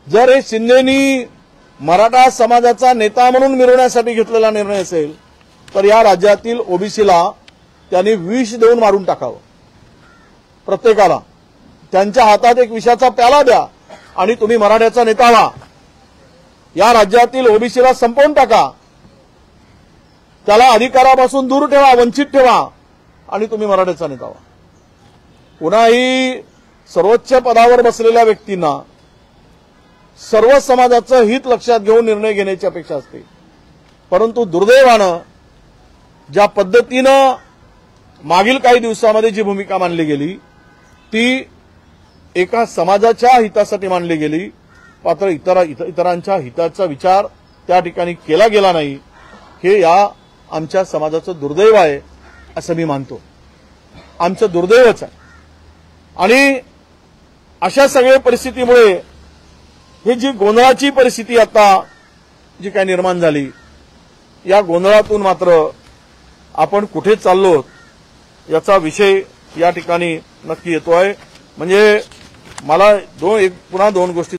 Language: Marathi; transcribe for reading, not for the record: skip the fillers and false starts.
जर हे शिंदेनी मराठा समाजाचा नेता म्हणून मिरवण्यासाठी घेतलेला निर्णय असेल तर या राज्यातील ओबीसीला त्यांनी विष देऊन मारून टाकावं। प्रत्येकाला त्यांच्या हातात एक विषाचा प्याला द्या आणि तुम्ही मराठ्याचा नेता व्हा। या राज्यातील ओबीसीला संपवून टाका, त्याला अधिकारापासून दूर ठेवा, वंचित ठेवा आणि तुम्ही मराठ्याचा नेता व्हा। पुन्हाही सर्वोच्च पदावर बसलेल्या व्यक्तींना सर्व समाजाचं हित लक्षात घेऊन निर्णय घेण्याची अपेक्षा असते, परंतु दुर्दैवानं ज्या पद्धतीनं मागील काही दिवसांमध्ये जी भूमिका मांडली गेली ती एका समाजाच्या हितासाठी मांडली गेली, मात्र इतरांच्या हिताचा विचार त्या ठिकाणी केला गेला नाही। हे या आमच्या समाजाचं दुर्दैव आहे असं मी मानतो, आमचं दुर्दैवच आहे। आणि अशा सगळ्या परिस्थितीमुळे ही जी गोंधळाची परिस्थिती आता जी काय निर्माण झाली, या गोंधळातून मात्र आपण कुठे चाललो याचा विषय या ठिकाणी नक्की येतोय। म्हणजे मला पुन्हा दोन गोष्टी